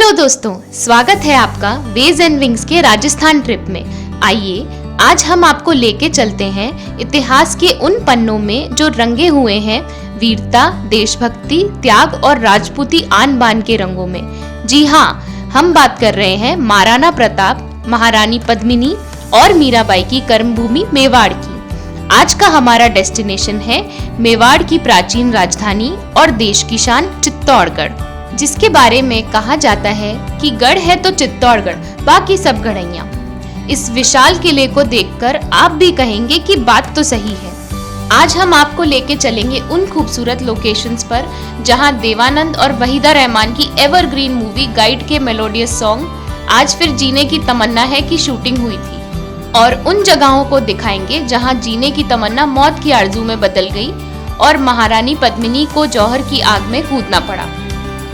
Hello दोस्तों, स्वागत है आपका वेज एंड विंग्स के राजस्थान ट्रिप में। आइए आज हम आपको लेके चलते हैं इतिहास के उन पन्नों में जो रंगे हुए हैं वीरता, देशभक्ति, त्याग और राजपूती आन बान के रंगों में। जी हाँ, हम बात कर रहे हैं महाराणा प्रताप, महारानी पद्मिनी और मीराबाई की कर्मभूमि मेवाड़ की। आज का हमारा डेस्टिनेशन है मेवाड़ की प्राचीन राजधानी और देश की शान चित्तौड़गढ़, जिसके बारे में कहा जाता है कि गढ़ है तो चित्तौड़गढ़, बाकी सब गढ़ैया। इस विशाल किले को देखकर आप भी कहेंगे कि बात तो सही है। आज हम आपको लेके चलेंगे उन खूबसूरत लोकेशंस पर जहां देवानंद और वहीदा रहमान की एवरग्रीन मूवी गाइड के मेलोडियस सॉन्ग आज फिर जीने की तमन्ना है की शूटिंग हुई थी, और उन जगहों को दिखाएंगे जहां जीने की तमन्ना मौत की आरजू में बदल गई और महारानी पद्मिनी को जौहर की आग में कूदना पड़ा।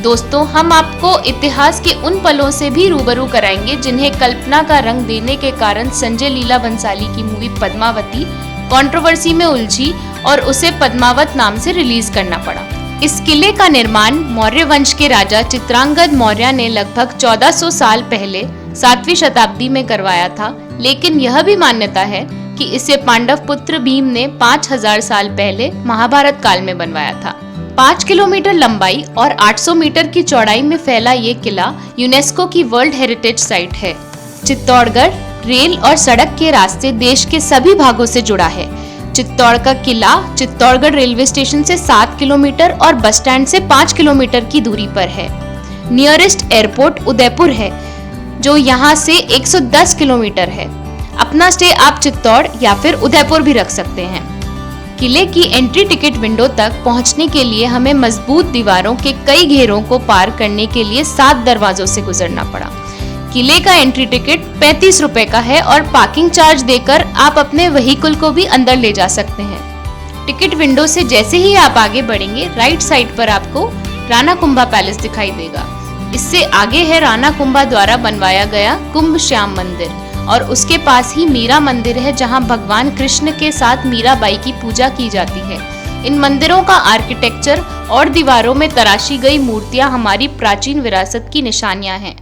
दोस्तों, हम आपको इतिहास के उन पलों से भी रूबरू कराएंगे जिन्हें कल्पना का रंग देने के कारण संजय लीला बंसाली की मूवी पद्मावती कंट्रोवर्सी में उलझी और उसे पद्मावत नाम से रिलीज करना पड़ा। इस किले का निर्माण मौर्य वंश के राजा चित्रांगद मौर्य ने लगभग 1400 साल पहले 7वीं शताब्दी में करवाया था, लेकिन यह भी मान्यता है कि इसे पांडव पुत्र भीम ने 5000 साल पहले महाभारत काल में बनवाया था। 5 किलोमीटर लंबाई और 800 मीटर की चौड़ाई में फैला ये किला यूनेस्को की वर्ल्ड हेरिटेज साइट है। चित्तौड़गढ़ रेल और सड़क के रास्ते देश के सभी भागों से जुड़ा है। चित्तौड़ का किला चित्तौड़गढ़ रेलवे स्टेशन से 7 किलोमीटर और बस स्टैंड से 5 किलोमीटर की दूरी पर है। नियरेस्ट एयरपोर्ट उदयपुर है, जो यहाँ से 110 किलोमीटर है। अपना स्टे आप चित्तौड़ या फिर उदयपुर भी रख सकते हैं। किले की एंट्री टिकट विंडो तक पहुंचने के लिए हमें मजबूत दीवारों के कई घेरों को पार करने के लिए 7 दरवाजों से गुजरना पड़ा। किले का एंट्री टिकट 35 रुपए का है और पार्किंग चार्ज देकर आप अपने व्हीकल को भी अंदर ले जा सकते हैं। टिकट विंडो से जैसे ही आप आगे बढ़ेंगे, राइट साइड पर आपको राणा कुंभा पैलेस दिखाई देगा। इससे आगे है राणा कुंभा द्वारा बनवाया गया कुंभ श्याम मंदिर, और उसके पास ही मीरा मंदिर है जहां भगवान कृष्ण के साथ मीराबाई की पूजा की जाती है। इन मंदिरों का आर्किटेक्चर और दीवारों में तराशी गई मूर्तियां हमारी प्राचीन विरासत की निशानियां हैं।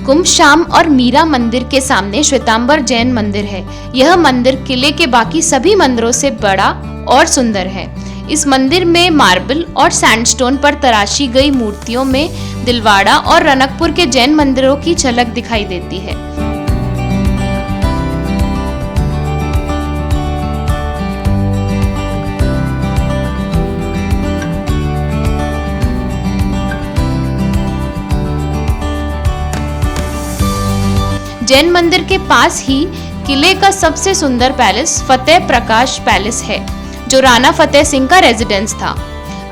कुंभ श्याम और मीरा मंदिर के सामने श्वेतांबर जैन मंदिर है। यह मंदिर किले के बाकी सभी मंदिरों से बड़ा और सुंदर है। इस मंदिर में मार्बल और सैंडस्टोन पर तराशी गई मूर्तियों में दिलवाड़ा और रनकपुर के जैन मंदिरों की झलक दिखाई देती है। जैन मंदिर के पास ही किले का सबसे सुंदर पैलेस फतेह प्रकाश पैलेस है, जो राणा फतेह सिंह का रेजिडेंस था।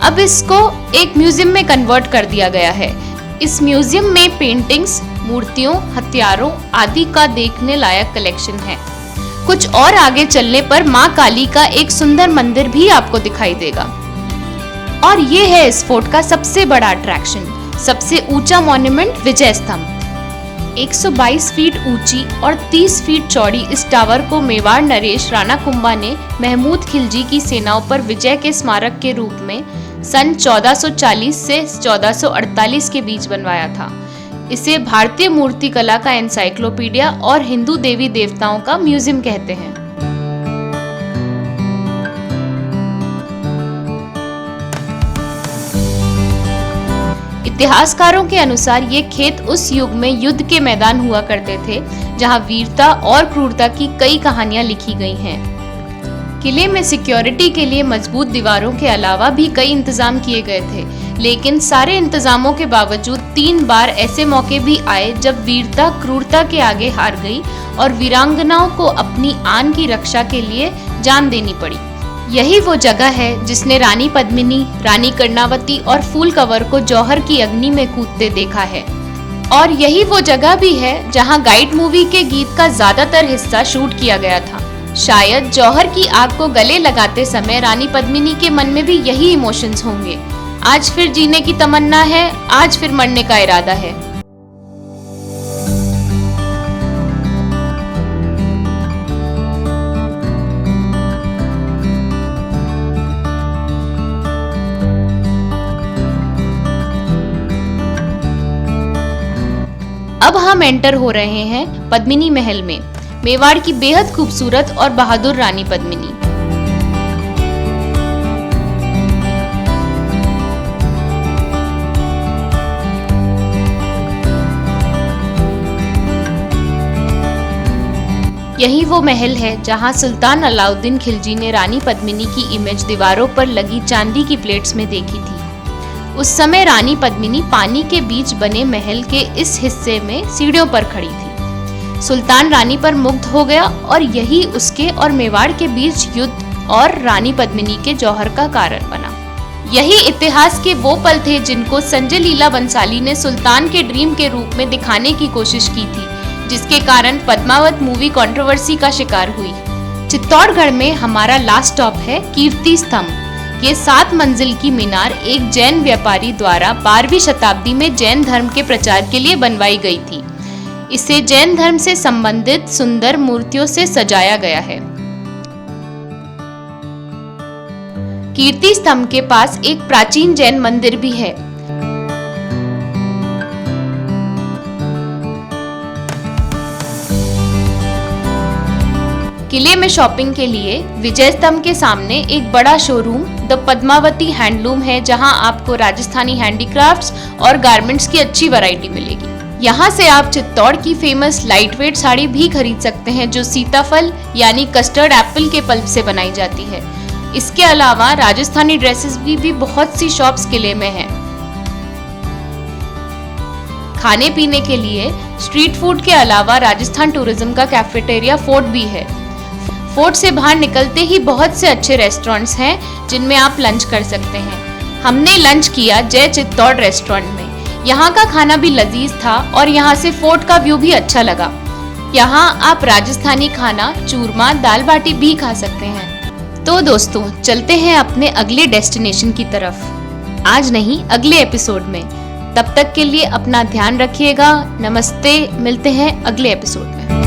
अब इसको एक म्यूजियम में कन्वर्ट कर दिया गया है। इस म्यूजियम में पेंटिंग्स, मूर्तियों, हथियारों आदि का देखने लायक कलेक्शन है। कुछ और आगे चलने पर मां काली का एक सुंदर मंदिर भी आपको दिखाई देगा। और ये है इस फोर्ट का सबसे बड़ा अट्रैक्शन, सबसे ऊंचा मॉन्यूमेंट विजय स्तंभ। 122 फीट ऊंची और 30 फीट चौड़ी इस टावर को मेवाड़ नरेश राणा कुंभा ने महमूद खिलजी की सेनाओं पर विजय के स्मारक के रूप में सन 1440 से 1448 के बीच बनवाया था। इसे भारतीय मूर्तिकला का एनसाइक्लोपीडिया और हिंदू देवी देवताओं का म्यूजियम कहते हैं। इतिहासकारों के अनुसार ये खेत उस युग में युद्ध के मैदान हुआ करते थे, जहां वीरता और क्रूरता की कई कहानियां लिखी गई हैं। किले में सिक्योरिटी के लिए मजबूत दीवारों के अलावा भी कई इंतजाम किए गए थे, लेकिन सारे इंतजामों के बावजूद 3 बार ऐसे मौके भी आए जब वीरता क्रूरता के आगे हार गई और वीरांगनाओं को अपनी आन की रक्षा के लिए जान देनी पड़ी। यही वो जगह है जिसने रानी पद्मिनी, रानी कर्णावती और फूल कंवर को जौहर की अग्नि में कूदते देखा है। और यही वो जगह भी है जहां गाइड मूवी के गीत का ज्यादातर हिस्सा शूट किया गया था। शायद जौहर की आग को गले लगाते समय रानी पद्मिनी के मन में भी यही इमोशंस होंगे। आज फिर जीने की तमन्ना है, आज फिर मरने का इरादा है। अब हम एंटर हो रहे हैं पद्मिनी महल में, मेवाड़ की बेहद खूबसूरत और बहादुर रानी पद्मिनी। यही वो महल है जहां सुल्तान अलाउद्दीन खिलजी ने रानी पद्मिनी की इमेज दीवारों पर लगी चांदी की प्लेट्स में देखी थी। उस समय रानी पद्मिनी पानी के बीच बने महल के इस हिस्से में सीढ़ियों पर खड़ी थी। सुल्तान रानी पर मुग्ध हो गया और यही उसके और मेवाड़ के बीच युद्ध और रानी पद्मिनी के जौहर का कारण बना। यही इतिहास के वो पल थे जिनको संजय लीला बंसाली ने सुल्तान के ड्रीम के रूप में दिखाने की कोशिश की थी, जिसके कारण पद्मावत मूवी कंट्रोवर्सी का शिकार हुई। चित्तौड़गढ़ में हमारा लास्ट स्टॉप है कीर्ति स्तंभ। ये 7 मंजिल की मीनार एक जैन व्यापारी द्वारा 12वीं शताब्दी में जैन धर्म के प्रचार के लिए बनवाई गई थी। इसे जैन धर्म से संबंधित सुंदर मूर्तियों से सजाया गया है। कीर्ति स्तंभ के पास एक प्राचीन जैन मंदिर भी है। किले में शॉपिंग के लिए विजय स्तंभ के सामने एक बड़ा शोरूम द पद्मावती हैंडलूम है, जहां आपको राजस्थानी हैंडीक्राफ्ट्स और गारमेंट्स की अच्छी वैरायटी मिलेगी। यहां से आप चित्तौड़ की फेमस लाइट वेट साड़ी भी खरीद सकते हैं, जो सीताफल यानी कस्टर्ड एप्पल के पल्प से बनाई जाती है। इसके अलावा राजस्थानी ड्रेसेस भी बहुत सी शॉप्स किले में हैं। खाने पीने के लिए स्ट्रीट फूड के अलावा राजस्थान टूरिज्म का कैफेटेरिया फोर्ट भी है। फोर्ट से बाहर निकलते ही बहुत से अच्छे रेस्टोरेंट्स हैं जिनमें आप लंच कर सकते हैं। हमने लंच किया जय चित्तौड़ रेस्टोरेंट में। यहाँ का खाना भी लजीज था और यहाँ से फोर्ट का व्यू भी अच्छा लगा। यहाँ आप राजस्थानी खाना चूरमा दाल बाटी भी खा सकते हैं। तो दोस्तों चलते हैं अपने अगले डेस्टिनेशन की तरफ, आज नहीं अगले एपिसोड में। तब तक के लिए अपना ध्यान रखिएगा। नमस्ते, मिलते हैं अगले एपिसोड में।